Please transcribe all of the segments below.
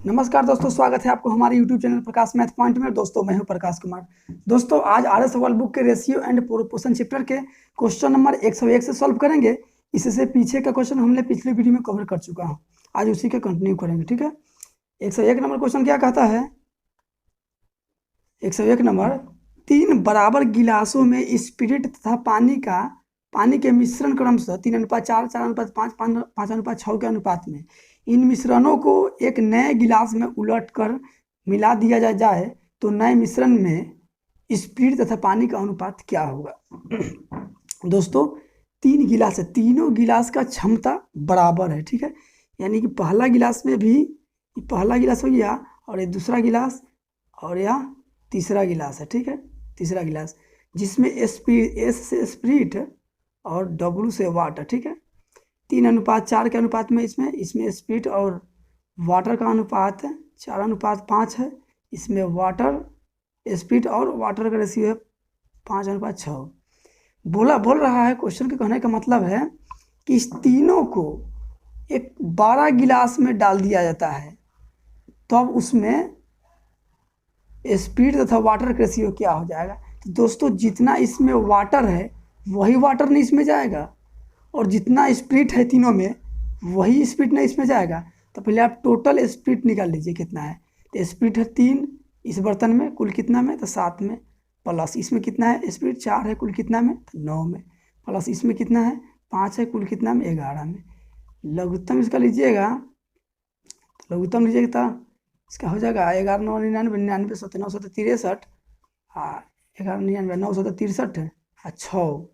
नमस्कार दोस्तों, स्वागत है आपको हमारे YouTube चैनल प्रकाश मैथ पॉइंट में। दोस्तों मैं हूं प्रकाश कुमार। दोस्तों आज आरएस सवाल बुक के रेशियो एंड प्रोपोर्शन चैप्टर के क्वेश्चन नंबर 101 से सॉल्व करेंगे। इससे पीछे का क्वेश्चन हमने पिछले वीडियो में कवर कर चुका हूं, आज उसी के कंटिन्यू करेंगे। ठीक है, 101 नंबर क्वेश्चन क्या कहता है? 101 नंबर, 3 बराबर गिलासों में स्पिरिट तथा पानी के मिश्रण क्रमशः 3:4, 4:5, 5:6 के अनुपात में इन मिश्रणों को एक नए गिलास में उलटकर मिला दिया जाए तो नए मिश्रण में स्पिरिट तथा पानी का अनुपात क्या होगा? दोस्तों 3 गिलास है, तीनों गिलास का क्षमता बराबर है। ठीक है, यानी कि पहला गिलास में भी पहला गिलास हो गया और ये दूसरा गिलास और यह तीसरा गिलास है। ठीक है, तीसरा गिलास जिसमें एस से स्पिरिट और W से वाटर। ठीक है, 3:4 के अनुपात में इसमें स्पिरिट और वाटर का अनुपात 4:5 है। इसमें वाटर स्पिरिट और वाटर का रेशियो है 5:6। बोल रहा है, क्वेश्चन के कहने का मतलब है कि इस तीनों को एक 12 गिलास में डाल दिया जाता है तो अब उसमें स्पिरिट तथा वाटर का रेशियो क्या हो जाएगा? तो दोस्तों जितना इसमें वाटर है वही वाटर नहीं इसमें जाएगा, और जितना स्पिरिट है तीनों में वही स्पिरिट नहीं इसमें जाएगा। तो पहले आप टोटल स्पिरिट निकाल लीजिए कितना है। तो स्पिरिट है 3 इस बर्तन में, कुल कितना में? तो 7 में, प्लस इसमें कितना है? स्पिरिट 4 है, कुल कितना में? तो 9 में, प्लस इसमें कितना है? 5 है, कुल कितना में? 11 में। लघुत्तम इसका लीजिएगा, तो लघुत्तम लीजिएगा तो इसका हो जाएगा 11, 9, 99, 99, 7, 9, 7, 63, 11, 99, 9, 7, 63, 6,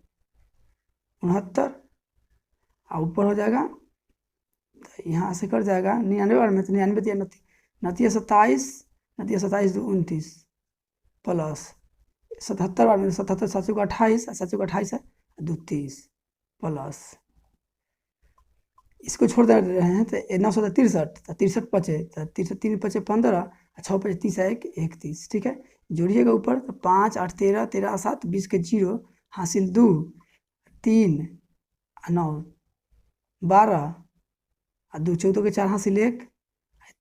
69, और ऊपर हो जाएगा तो यहाँ से कर जाएगा 99 बार में, तो 99 29 27, 27 2 29, प्लस 77 बार में 77 7 को 28, 7 को 28 है 2 30, प्लस इसको छोड़ दे रहे हैं तो 963, तो 63 बचे, तो 63 3 बचे 15, 6 बचे 30 है 31। ठीक है, जोड़िएगा ऊपर तो 5 8 13 13 7 20 के 0 हासिल 2 3 9 12 और 2 14 के 4 हासिल 1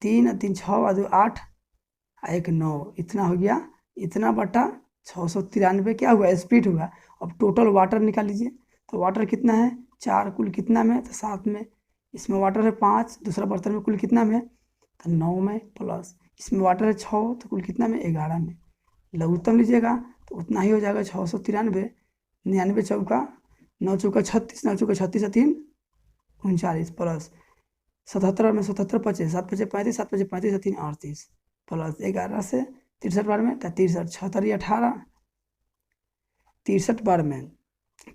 3 3 6 और 2 8 1 9, इतना हो गया। इतना बटा 693 क्या हुआ? स्पिरिट हुआ। अब टोटल वाटर निकाल लीजिए, तो वाटर कितना है? 4, कुल कितना में? तो 7 में। इसमें वाटर है 5, दूसरा बर्तन में कुल कितना में? तो 9 में, प्लस इसमें वाटर है 6, तो कुल कितना में? 11 में। लघुत्तम लीजिएगा तो उतना ही हो जाएगा 693, 99 चौका 9 चौका 36, 9 चौका 36 3 39, प्लस 77 में 77 पचे 7 पचे 35, 7 पचे 35 3 38, प्लस 11 से 63 बार में तो 63, 76 18, 63 बार में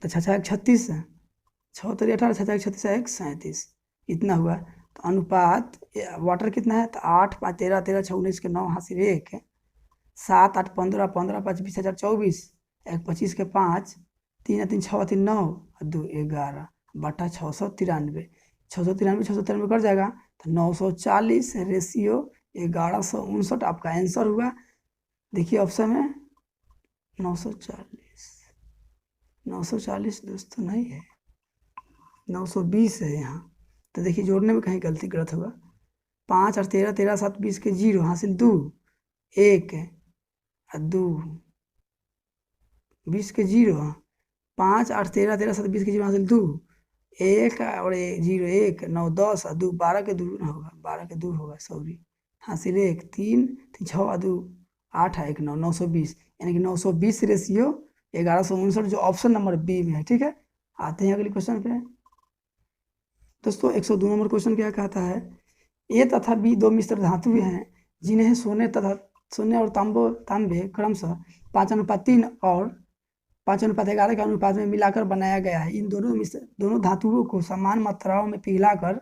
तो 6 36, 76 18, 6 36 1 37, इतना हुआ। तो अनुपात वाटर कितना है? तो 8 5 13 13 6 19 के 9 हासिल 1, 7 8 15 15 5 20 24, 1 25 के 5 3 3 6 3 9 और 2 11 बटा 693, 693 कर जाएगा तो 940 रेशियो 1159 आपका आंसर हुआ। देखिए ऑप्शन में 940 दोस्तों नहीं है, 920 है यहाँ। तो देखिए जोड़ने में कहीं गलत होगा। 5 और 13 13 7 20 के 0 हासिल 2 1 और 2 20 के 0, 5 8 13 13 7 20 के 0 हासिल 2 1 और 0 1 9 10 और 2 12 के 2 होगा, 12 के 2 होगा, सॉरी, हासिल 1 3 3 6 और 2 8 है 1 9, 920, यानी कि 920 रेशियो 1159 जो ऑप्शन नंबर बी में है। ठीक है, आते हैं अगले क्वेश्चन पे। दोस्तों 102 नंबर क्वेश्चन क्या कहता है? ए तथा बी 2 मिश्र धातु हैं जिन्हें सोने और तांबे क्रमशः 5:3 और 5:11 के अनुपात में मिलाकर बनाया गया है। इन दोनों धातुओं को समान मात्राओं में पिघलाकर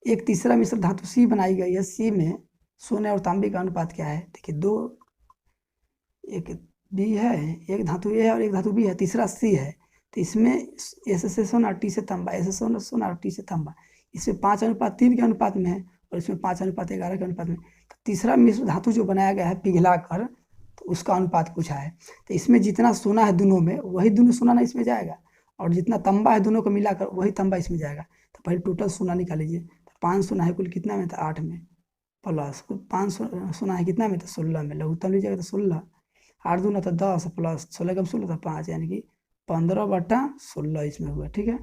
एक तीसरा मिश्र धातु सी बनाई गई है। सी में सोने और तांबे का अनुपात क्या है? देखिए एक बी है, एक धातु ए है और एक धातु बी है, तीसरा सी है। तो इसमें एस से सोना, टी से तांबा, एस से सोना और टी से तांबा, इसमें 5:3 के अनुपात में है और इसमें 5:11 के अनुपात में। तो तीसरा मिश्र धातु जो बनाया गया है पिघला कर, तो उसका अनुपात पूछा है। तो इसमें जितना सोना है दोनों में वही दोनों सोना ना इसमें जाएगा, और जितना तांबा है दोनों को मिलाकर वही तांबा इसमें जाएगा। तो पहले टोटल सोना निकाल लीजिए, तो 5 सोना है कुल कितना में? तो 8 में, प्लस 5 सोना है कितना में, तो 16 में। लघुत्तम लीजिएगा तो 16, 8 दूना तो 10 प्लस 16 कम 16 तो 5, यानी कि 15/16 इसमें हुआ। ठीक है,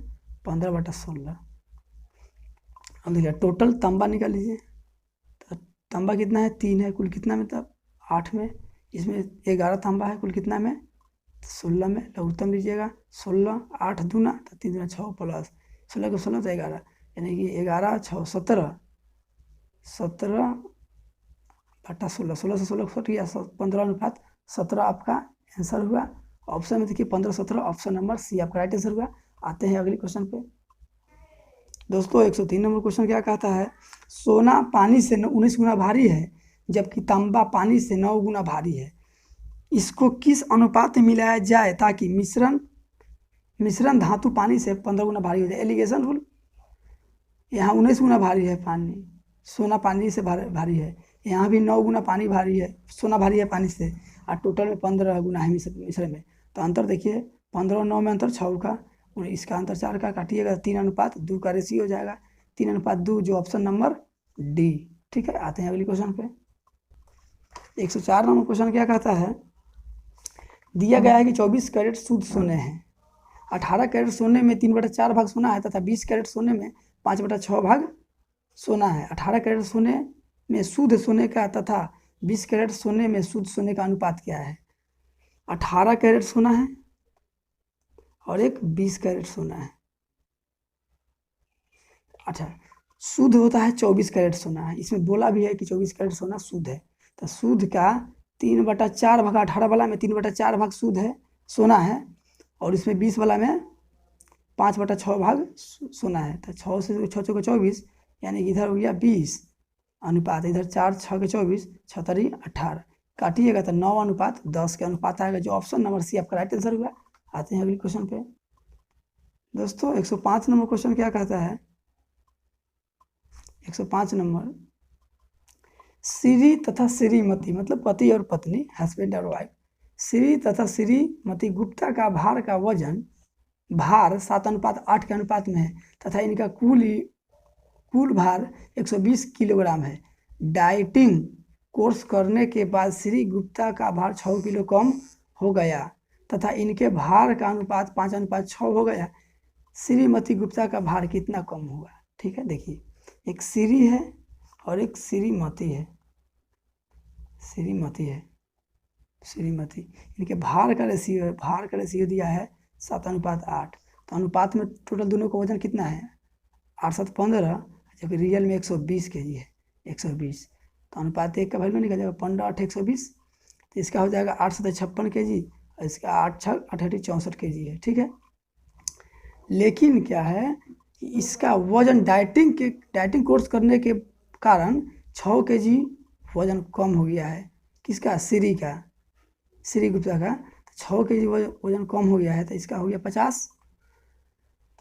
15/16। अब देखिए टोटल तांबा निकाल लीजिए, तो तांबा कितना है, 3 है, कुल कितना में, तब 8 में। इसमें 11 तांबा है, कुल कितना में, 16 में। लघुत्तम लीजिएगा 16, 8 दूना तो 3 दूना 6 प्लस 16 को 16 तो 11, यानी कि 11 6 17, 17/16, 16 से 16 कट गया, 15/17 आपका आंसर हुआ। ऑप्शन में देखिए 15/17, ऑप्शन नंबर सी आपका राइट आंसर हुआ। आते हैं अगले क्वेश्चन पे दोस्तों। 103 नंबर क्वेश्चन क्या कहता है, सोना पानी से 19 गुना भारी है, जबकि तांबा पानी से 9 गुना भारी है। इसको किस अनुपात में मिलाया जाए ताकि मिश्रण धातु पानी से 15 गुना भारी हो जाए। एलिगेशन रूल, यहाँ 19 गुना भारी है पानी, सोना पानी से भारी है, यहाँ भी 9 गुना पानी भारी है, सोना भारी है पानी से, और टोटल में 15 गुना है मिश्रण में। तो अंतर देखिए 15 और 9 में अंतर 6 का, और इसका अंतर 4 का, काटिएगा 3:2 का रेशियो हो जाएगा, 3:2, जो ऑप्शन नंबर डी। ठीक है, आते हैं अगले क्वेश्चन पे। 104 नंबर क्वेश्चन क्या कहता है, दिया गया है कि 24 कैरेट शुद्ध सोने हैं, 18 कैरेट सोने में 3/4 भाग सोना है, तथा 20 कैरेट सोने में 5/6 भाग सोना है। 18 कैरेट सोने में शुद्ध सोने का तथा 20 कैरेट सोने में शुद्ध सोने का अनुपात क्या है। 18 कैरेट सोना है और एक 20 कैरेट सोना है। अच्छा, शुद्ध होता है 24 कैरेट सोना है, इसमें बोला भी है कि 24 कैरेट सोना शुद्ध है। तो शुद्ध का 3/4 भाग 18 वाला में 3/4 भाग शुद्ध है सोना है, और इसमें 20 वाला में 5/6 भाग सोना है। तो 6 से 6 को 24, यानी कि इधर हो गया 20 अनुपात, इधर 4 6 के 24, 6 18, काटिएगा तो 9:10 के अनुपात आएगा, जो ऑप्शन नंबर सी आपका राइट आंसर हुआ। आते हैं अगले क्वेश्चन पे दोस्तों। 105 नंबर क्वेश्चन क्या कहता है, 105 नंबर, श्री तथा श्रीमती मतलब पति और पत्नी, हस्बैंड और वाइफ, श्री तथा श्रीमती गुप्ता का भार का वजन भार 7:8 के अनुपात में है, तथा इनका कुल भार 120 किलोग्राम है। डाइटिंग कोर्स करने के बाद श्री गुप्ता का भार 6 किलो कम हो गया, तथा इनके भार का अनुपात 5:6 हो गया। श्रीमती गुप्ता का भार कितना कम हुआ। ठीक है, देखिए एक श्री है और एक श्रीमती है, श्रीमती, इनके भार का रेशियो है, भार का रेशियो दिया है 7:8। तो अनुपात में टोटल दोनों का वजन कितना है, 8 7 15, जबकि रियल में 120 kg है, 120। तो अनुपात 1 का वैल्यू निकल जाएगा 15 8 120, तो इसका हो जाएगा 8 7 56 kg, और इसका 8 6 8 8 64 kg है। ठीक है, लेकिन क्या है कि इसका वजन डाइटिंग कोर्स करने के कारण 6 kg वजन कम हो गया है। किसका, श्री गुप्ता का 6 kg वजन कम हो गया है, तो इसका हो गया 50।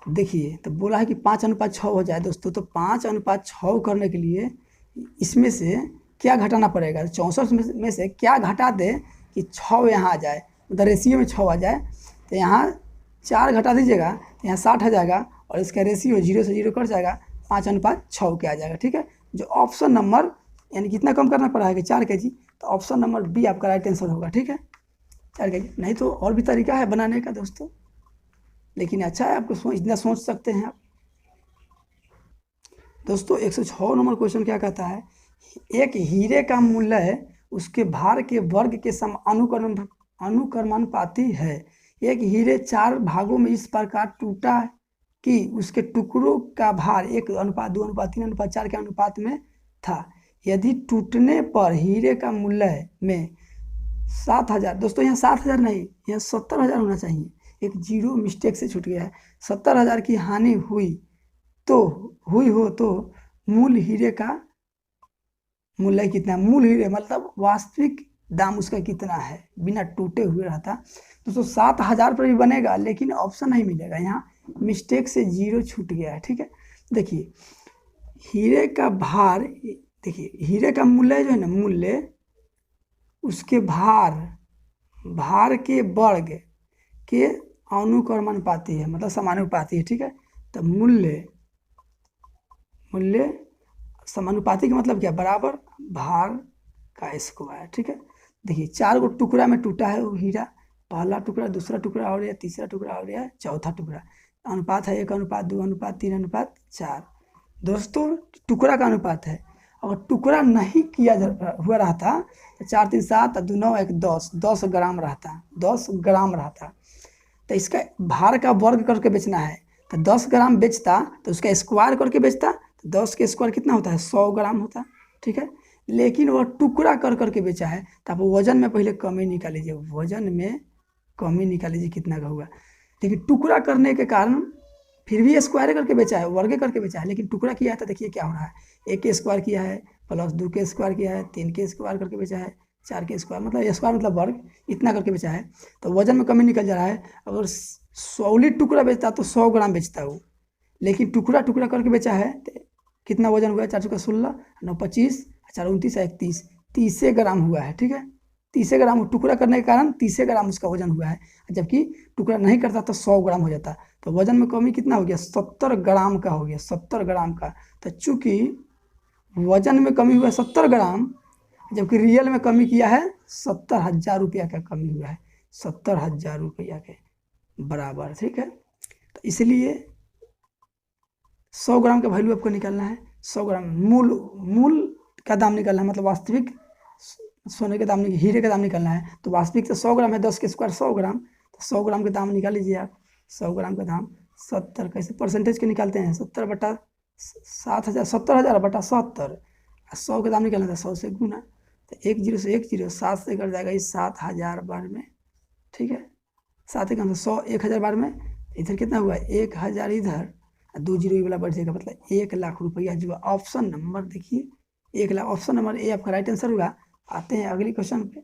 देखिए तो बोला है कि 5:6 हो जाए दोस्तों, तो 5:6 करने के लिए इसमें से क्या घटाना पड़ेगा, 64 में से क्या घटा दे कि 6 यहाँ आ जाए, मतलब रेशियो में 6 आ जाए। तो यहाँ 4 घटा दीजिएगा तो यहाँ 60 आ जाएगा, और इसका रेशियो 0 से 0 कट जाएगा, 5:6 के आ जाएगा। ठीक है, जो ऑप्शन नंबर यानी कितना कम करना पड़ा है कि 4 kg, तो ऑप्शन नंबर बी आपका राइट आंसर होगा। ठीक है, 4 kg, नहीं तो और भी तरीका है बनाने का दोस्तों, लेकिन अच्छा है आपको इतना सोच सकते हैं आप दोस्तों। 106 नंबर क्वेश्चन क्या कहता है, एक हीरे का मूल्य उसके भार के वर्ग के सम अनुक्रमानुपाती है। एक हीरे 4 भागों में इस प्रकार टूटा कि उसके टुकड़ों का भार 1:2:3:4 के अनुपात में था। यदि टूटने पर हीरे का मूल्य में 7,000, दोस्तों यहाँ 7,000 नहीं, यहाँ 70,000 होना चाहिए, एक जीरो मिस्टेक से छूट गया है। 70,000 की हानि हुई हो तो मूल हीरे का मूल्य कितना, मूल हीरे मतलब वास्तविक दाम उसका कितना है बिना टूटे हुए रहता। दोस्तों 7,000 पर भी बनेगा, लेकिन ऑप्शन नहीं मिलेगा, यहाँ मिस्टेक से जीरो छूट गया है। ठीक है, देखिए हीरे का भार, देखिए हीरे का मूल्य जो है ना, मूल्य उसके भार के वर्ग के अनुक्रमानुपाती है, मतलब समानुपाती है। ठीक है, तो मूल्य समानुपाती का मतलब क्या, बराबर भार का स्क्वायर। ठीक है, देखिए 4 गो टुकड़ा में टूटा है वो हीरा, पहला टुकड़ा, दूसरा टुकड़ा हो गया, तीसरा टुकड़ा हो गया, चौथा टुकड़ा। अनुपात है 1:2:3:4। दोस्तों टुकड़ा का अनुपात है, अगर टुकड़ा नहीं किया हुआ रहता तो 4 3 7 2 9 1 10 ग्राम रहता, 10 ग्राम रहता। तो इसका भार का वर्ग करके बेचना है, तो 10 ग्राम बेचता तो उसका स्क्वायर करके बेचता, तो 10 के स्क्वायर कितना होता है, 100 ग्राम होता। ठीक है, लेकिन वह टुकड़ा कर करके बेचा है, तो आप वजन में पहले कमी निकाल लीजिए, वजन में कमी निकाल लीजिए कितना का हुआ। लेकिन टुकड़ा करने के कारण फिर भी स्क्वायर करके बेचा है, वर्ग करके बेचा है, लेकिन टुकड़ा किया है तो देखिए क्या हो रहा है, 1 के स्क्वायर किया है, प्लस 2 के स्क्वायर किया है, 3 के स्क्वायर करके बेचा है, 4 के स्क्वायर, मतलब स्क्वायर मतलब वर्ग, इतना करके बेचा है, तो वजन में कमी निकल जा रहा है। अगर सॉलिड टुकड़ा बेचता तो 100 ग्राम बेचता वो, लेकिन टुकड़ा टुकड़ा करके बेचा है तो कितना वजन हुआ है, 4 चौका 16, 9 25, 4 29 31, 30 ग्राम हुआ है। ठीक है, 30 ग्राम टुकड़ा करने के कारण 30 ग्राम उसका वजन हुआ है, जबकि टुकड़ा नहीं करता तो 100 ग्राम हो जाता। तो वजन में कमी कितना हो गया, 70 ग्राम का हो गया, 70 ग्राम का। तो चूंकि वजन में कमी हुआ 70 ग्राम, जबकि रियल में कमी किया है 70,000 रुपया का कमी हुआ है, 70,000 रुपया के बराबर। ठीक है, तो इसलिए 100 ग्राम का वैल्यू आपको निकालना है, 100 ग्राम मूल मूल का दाम निकालना है, मतलब वास्तविक सोने के दाम, हीरे का दाम निकालना है। तो वास्तविक तो 100 ग्राम है, 10 के स्क्वायर 100 ग्राम, तो 100 ग्राम का दाम निकाल लीजिए आप। 100 ग्राम का दाम 70, कैसे परसेंटेज के निकालते हैं, 70/7,000, 70,000 बटा 70, 100 का दाम निकालना था 100 से गुना, तो 1 0 से 1 0, 7 से कट जाएगा, इस 7,000 बार में। ठीक है, 7 1 100, 1,000 बार में, इधर कितना हुआ 1,000, इधर 2 जीरो वाला बढ़ जाएगा, मतलब 1,00,000 रुपया जो ऑप्शन नंबर देखिए 1,00,000, ऑप्शन नंबर ए आपका राइट आंसर हुआ। आते हैं अगली क्वेश्चन पे।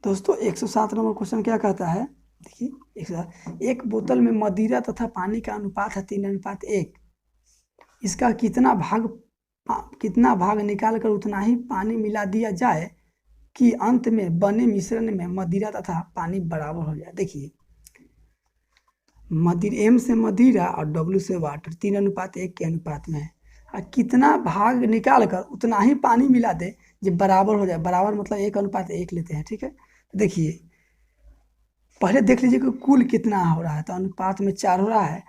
दोस्तों 107 नंबर क्वेश्चन क्या कहता है, देखिए 107, एक बोतल में मदिरा तथा पानी का अनुपात है 3:1, इसका कितना भाग निकाल कर उतना ही पानी मिला दिया जाए कि अंत में बने मिश्रण में मदिरा तथा पानी बराबर हो जाए। देखिए एम से मदिरा और डब्ल्यू से वाटर 3:1 के अनुपात में है, और कितना भाग निकाल कर उतना ही पानी मिला दे जब बराबर हो जाए, बराबर मतलब 1:1 लेते हैं। ठीक है, देखिए पहले देख लीजिए कि कुल कितना हो रहा है, तो अनुपात में 4 हो रहा है,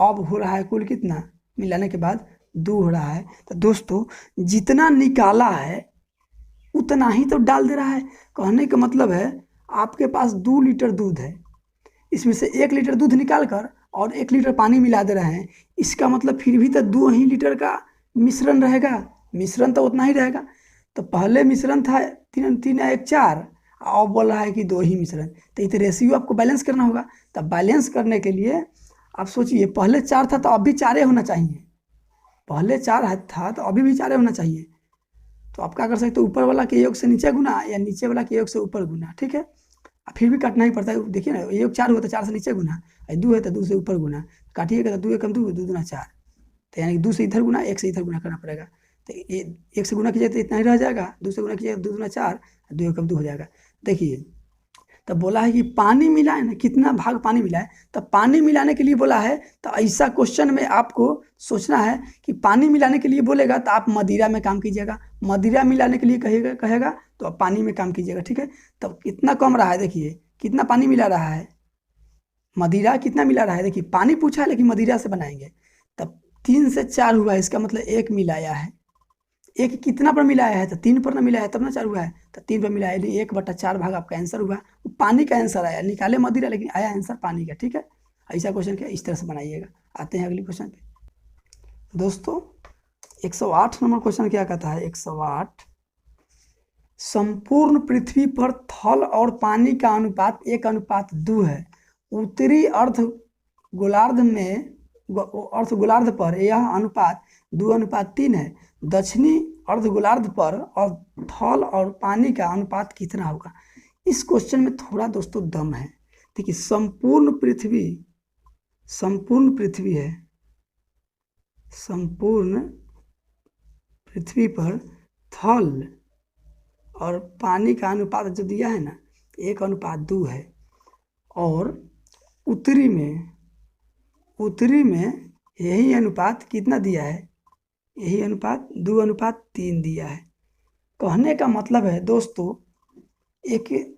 अब हो रहा है कुल कितना, मिलाने के बाद 2 हो रहा है। तो दोस्तों जितना निकाला है उतना ही तो डाल दे रहा है, कहने का मतलब है आपके पास 2 लीटर दूध है, इसमें से 1 लीटर दूध निकाल कर और 1 लीटर पानी मिला दे रहे हैं, इसका मतलब फिर भी तो 2 ही लीटर का मिश्रण रहेगा, मिश्रण तो उतना ही रहेगा। तो पहले मिश्रण था 3 3 1 4, अब बोल रहा है कि 2 ही मिश्रण, तो इस रेशियो आपको बैलेंस करना होगा। तो बैलेंस करने के लिए आप सोचिए, पहले 4 था तो अब भी 4 होना चाहिए, पहले 4 था तो अभी भी 4 होना चाहिए। तो आप क्या कर सकते हो, ऊपर वाला के योग से नीचे गुना या नीचे वाला के योग से ऊपर गुना। ठीक है, फिर भी काटना ही पड़ता है, देखिए ना योग 4 हुआ तो 4 से नीचे गुना, 2 है तो 2 से ऊपर गुना, काटिएगा तो 2 एकम 2, 2 दूना 4, तो यानी 2 से इधर गुना, 1 से इधर गुना करना पड़ेगा। तो ये 1 से गुना कीजिए तो इतना ही रह जाएगा, 2 से गुना कीजिए 2 दूना 4, 2 एकम 2 हो जाएगा। देखिए तब बोला है कि पानी मिला है ना, कितना भाग पानी मिला है, तो पानी मिलाने के लिए बोला है, तो ऐसा क्वेश्चन में आपको सोचना है कि पानी मिलाने के लिए बोलेगा तो आप मदिरा में काम कीजिएगा, मदिरा मिलाने के लिए कहेगा तो आप पानी में काम कीजिएगा। ठीक है, तब कितना कम रहा है, देखिए कितना पानी मिला रहा है, मदिरा कितना मिला रहा है, देखिए पानी पूछा है लेकिन मदिरा से बनाएंगे, तब 3 से 4 हुआ है, इसका मतलब 1 मिलाया है, 1 कितना पर मिलाया है, तो 3 पर ना मिला है तब ना 4 हुआ है, तो 3 पर मिलाया, 1/4 भाग आपका आंसर हुआ, पानी का आंसर आया, निकाले मदिरा लेकिन आया आंसर पानी का। ठीक है, ऐसा क्वेश्चन क्या इस तरह से बनाइएगा। आते हैं अगली क्वेश्चन पे। दोस्तों 108 नंबर क्वेश्चन क्या कहता है, 108, संपूर्ण पृथ्वी पर थल और पानी का अनुपात 1:2 है, उत्तरी अर्ध गोलार्ध पर यह अनुपात 2:3 है, दक्षिणी अर्ध गोलार्ध पर और थल और पानी का अनुपात कितना होगा। इस क्वेश्चन में थोड़ा दोस्तों दम है। देखिए संपूर्ण पृथ्वी है, संपूर्ण पृथ्वी पर थल और पानी का अनुपात जो दिया है ना 1:2 है, और उत्तरी में यही अनुपात कितना दिया है, यही अनुपात 2:3 दिया है। कहने का मतलब है दोस्तों, एक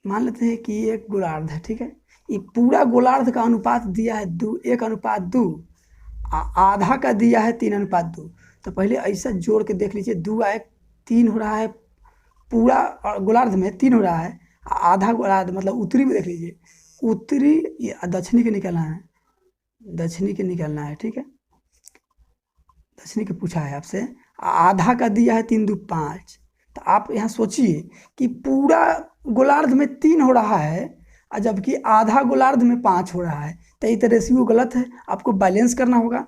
मान लेते हैं कि एक गोलार्ध है, ठीक है। ये पूरा गोलार्ध का अनुपात दिया है 1:2, आधा का दिया है 3:2। तो पहले ऐसा जोड़ के देख लीजिए, 2:3 हो रहा है, पूरा गोलार्ध में 3 हो रहा है, आधा गोलार्ध मतलब उत्तरी में देख लीजिए, उत्तरी दक्षिणी के निकलना है, दक्षिणी के निकलना है, ठीक है। दक्षिणी के पूछा है आपसे, आधा का दिया है 3×2=5। तो आप यहाँ सोचिए कि पूरा गोलार्ध में 3 हो रहा है और जबकि आधा गोलार्ध में 5 हो रहा है, तो ये तो रेशियो गलत है, आपको बैलेंस करना होगा।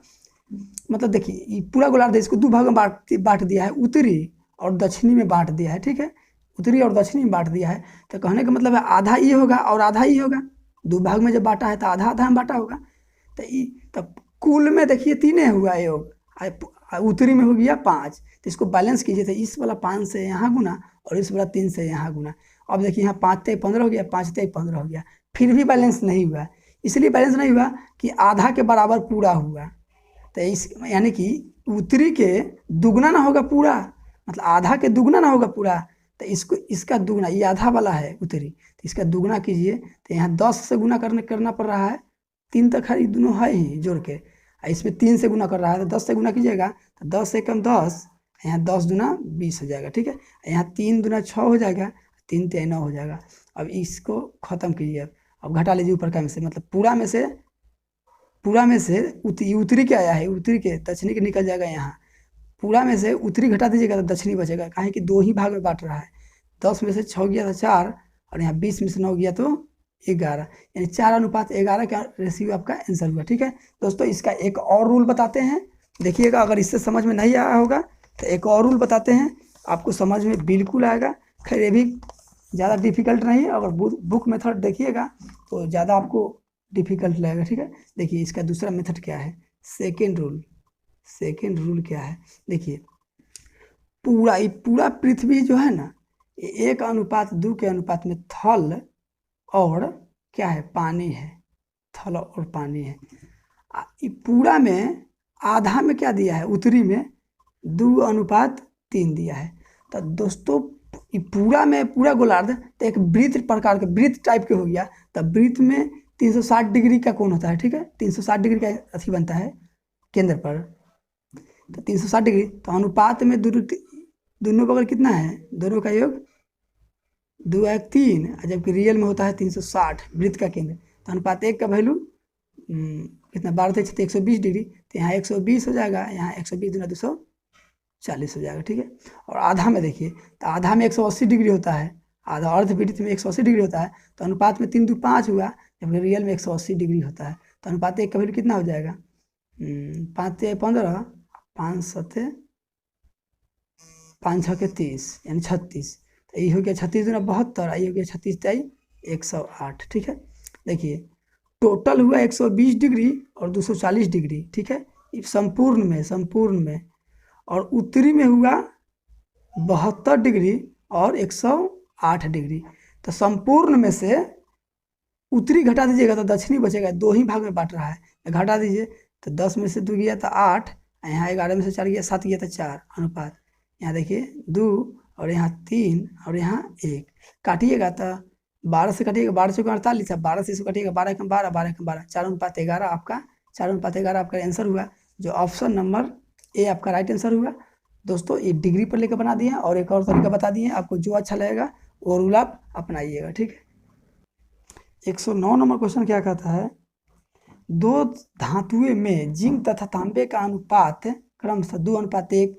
मतलब देखिए, ये पूरा गोलार्ध है, इसको 2 भाग में बांट दिया है, उत्तरी और दक्षिणी में बांट दिया है, ठीक है। उत्तरी और दक्षिणी में बांट दिया है, तो कहने का मतलब है आधा ये होगा और आधा ये होगा। 2 भाग में जब बांटा है तो आधा आधा में बांटा होगा। तो तब कुल में देखिए 3 हुआ योग, उत्तरी में हो गया 5। तो इसको बैलेंस कीजिए, तो इस वाला 5 से यहाँ गुना और इस वाला 3 से यहाँ गुना। अब देखिए यहाँ 5×3=15 हो गया, 5×3=15 हो गया, फिर भी बैलेंस नहीं हुआ। इसलिए बैलेंस नहीं हुआ कि आधा के बराबर पूरा हुआ। तो इस यानी कि उत्तरी के दुगना ना होगा पूरा, मतलब आधा के दुगना ना होगा पूरा। तो इसको इसका दुगना, ये आधा वाला है उत्तरी, तो इसका दुगना कीजिए, तो यहाँ 10 से गुना करना पड़ रहा है। 3 तक है, दोनों है ही जोड़ के, इसमें 3 से गुना कर रहा है, तो 10 से गुना कीजिएगा तो 10 से कम 10, यहाँ 10×2=20 हो जाएगा, ठीक है। यहाँ 3×6 हो जाएगा, 3×3=9 हो जाएगा। अब इसको खत्म कीजिए, अब घटा लीजिए ऊपर का में से, मतलब पूरा में से उत्तरी के आया है, उत्तरी के दक्षिणी के निकल जाएगा यहाँ। पूरा में से उत्तरी घटा दीजिएगा तो दक्षिणी बचेगा, काहे कि 2 ही भाग में बांट रहा है। 10 में से 6 गया तो 4, और यहाँ 20 में से 9 गया तो 11, यानी 4:11 का रेशियो आपका आंसर हुआ, ठीक है। दोस्तों इसका एक और रूल बताते हैं, देखिएगा, अगर इससे समझ में नहीं आया होगा तो एक और रूल बताते हैं, आपको समझ में बिल्कुल आएगा। खैर ये भी ज़्यादा डिफिकल्ट नहीं है, अगर बुक मेथड देखिएगा तो ज़्यादा आपको डिफिकल्ट लगेगा, ठीक है। देखिए इसका दूसरा मेथड क्या है, सेकेंड रूल क्या है, देखिए पूरा पृथ्वी जो है ना, 1:2 के अनुपात में थल और क्या है, पानी है, थल और पानी है। पूरा में आधा में क्या दिया है, उत्तरी में 2:3 दिया है। तो दोस्तों पूरा गोलार्ध तो एक वृत्त प्रकार के, वृत्त टाइप के हो गया। तो वृत्त में 360 डिग्री का कोण होता है, ठीक है, 360 डिग्री का अथी बनता है केंद्र पर, तो 360 डिग्री। तो अनुपात में दोनों बगल कितना है, दोनों का योग 2:3, जबकि रियल में होता है 360 वृत्त का केंद्र। तो अनुपात 1 का वैल्यू कितना, 12×6 120 डिग्री, तो यहाँ 120 हो जाएगा, यहाँ 120×240 हो जाएगा, ठीक है। और आधा में देखिए, तो आधा में 180 डिग्री होता है, आधा अर्धवृत्त में 180 डिग्री होता है। तो अनुपात में 3×5 हुआ, जबकि रियल में 180 डिग्री होता है। तो अनुपात 1 का वैल्यू कितना हो जाएगा, 5×15, 5×6 यानी 36। तो ये हो गया 36×72, ये हो गया 36×108, ठीक है। देखिए टोटल हुआ 120 डिग्री और 240 डिग्री, ठीक है, संपूर्ण में। और उत्तरी में हुआ 72 डिग्री और 108 डिग्री। तो संपूर्ण में से उत्तरी घटा दीजिएगा तो दक्षिणी बचेगा, 2 ही भाग में बांट रहा है, घटा दीजिए तो 10 में से 2 गया तो 8, यहाँ 11 में से 4 गया, 7 गया तो 4। अनुपात यहाँ देखिए 2 और यहाँ 3 और यहाँ 1, काटिएगा तो 12 से काटिएगा, 12×4=48, 12 से इसको काटिएगा 12×12, 12×12, 4:11 आपका, 4:11 आपका आंसर हुआ, जो ऑप्शन नंबर ए आपका राइट आंसर हुआ। दोस्तों ये डिग्री पर लेकर बना दिए, और एक और तरीका बता दिए, आपको जो अच्छा लगेगा वो रूल आप अपनाइएगा, ठीक है। 109 नंबर क्वेश्चन क्या कहता है, 2 धातुएं में जिंक तथा तांबे का अनुपात क्रमशः 2:1,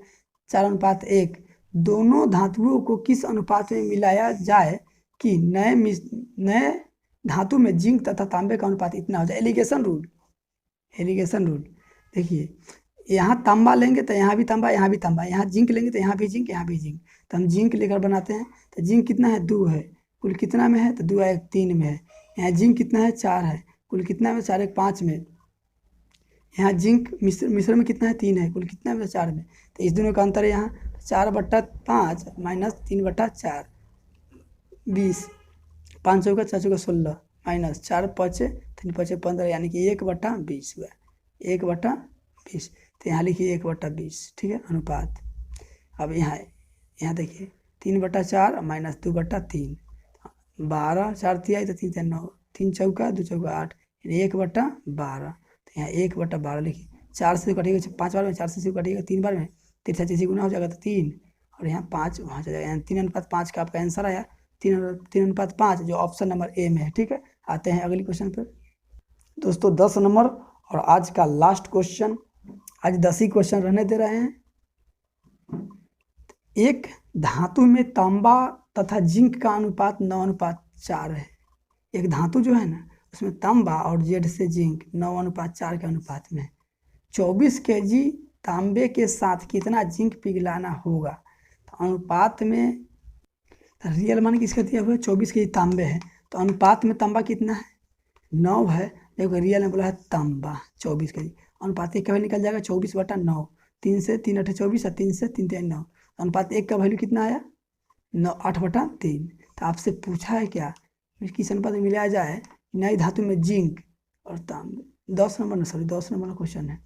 4:1, दोनों धातुओं को किस अनुपात में मिलाया जाए कि नए धातु में जिंक तथा तांबे का अनुपात इतना हो जाए। एलिगेशन रूल देखिए, यहाँ तांबा लेंगे तो यहाँ भी तांबा, यहाँ भी तांबा, यहाँ जिंक लेंगे तो यहाँ भी जिंक, यहाँ भी जिंक। तो हम जिंक लेकर बनाते हैं, तो जिंक कितना है, 2 है, कुल कितना में है, तो 2×3 में है। यहाँ जिंक कितना है, 4 है, कुल कितना में, 4×5 में। यहाँ जिंक मिश्रण में कितना है, 3 है, कुल कितना में, 4 में। तो इस दोनों का अंतर है यहाँ 4/5 माइनस 3/4, 20, 5 चौका 4 चौका 16 माइनस 4×5 3×5 15, यानी कि 1/20 हुआ, 1/20। तो यहाँ लिखिए 1/20, ठीक है, अनुपात। अब यहाँ यहाँ देखिए 3/4 माइनस 2/3, 12, 4 तिहाई तो 3 9, 3 चौका 2 चौका 8, 1/12। तो यहाँ 1/12 लिखिए। 4 से कटिएगा 5 बार में, 4 से कटिएगा 3 बार में, 3 से 6 गुना हो जाएगा तो 3, और यहाँ 5 वहाँ चला जाएगा। 3:5 का आपका आंसर आया, 3:5 जो ऑप्शन नंबर ए में है। ठीक है, आते हैं अगली क्वेश्चन पर दोस्तों। 10 नंबर और आज का लास्ट क्वेश्चन, आज 10 ही क्वेश्चन रहने दे रहे हैं। एक धातु में तांबा तथा जिंक का अनुपात 9:4 है। एक धातु जो है ना, उसमें तांबा और जेड से जिंक 9:4 के अनुपात में। 24 kg तांबे के साथ कितना जिंक पिघलाना होगा? तो अनुपात में रियल मान किसका दिया हुआ है? 24 kg तांबे है, तो अनुपात में तांबा कितना है? 9 है। देखो रियल में बोला है तांबा 24 kg, अनुपात 1 का वैल्यू निकल जाएगा 24/9। 3 से 3 8 24 और 3 से 3 3 9, अनुपात 1 का वैल्यू कितना आया? 9 8/3। तो आपसे पूछा है क्या, किस अनुपात में मिलाया जाए नई धातु में जिंक और तांबे। 10 नंबर का क्वेश्चन है।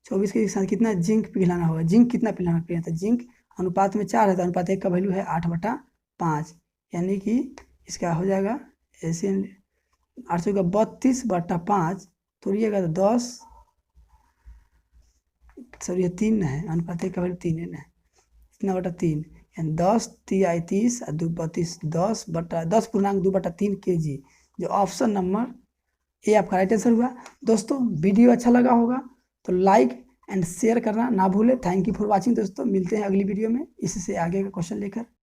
24 के साथ कितना जिंक पिघलाना होगा? जिंक कितना पिघलाना? तो जिंक अनुपात में 4 है, तो अनुपात 1 का वैल्यू है 8/5, यानी कि इसका हो जाएगा ऐसे 8 का 32/5, तोड़िएगा तो 10, सॉरी 3 है, अनुपात 1 का वैल्यू 3 है ना, इतना बटा 3, यानी 10 तिहाई 30 और 2 32, 10.2/3 kg, जो ऑप्शन नंबर ए आपका राइट आंसर हुआ। दोस्तों वीडियो अच्छा लगा होगा तो लाइक एंड शेयर करना ना भूलें। थैंक यू फॉर वॉचिंग दोस्तों, मिलते हैं अगली वीडियो में इससे आगे का क्वेश्चन लेकर।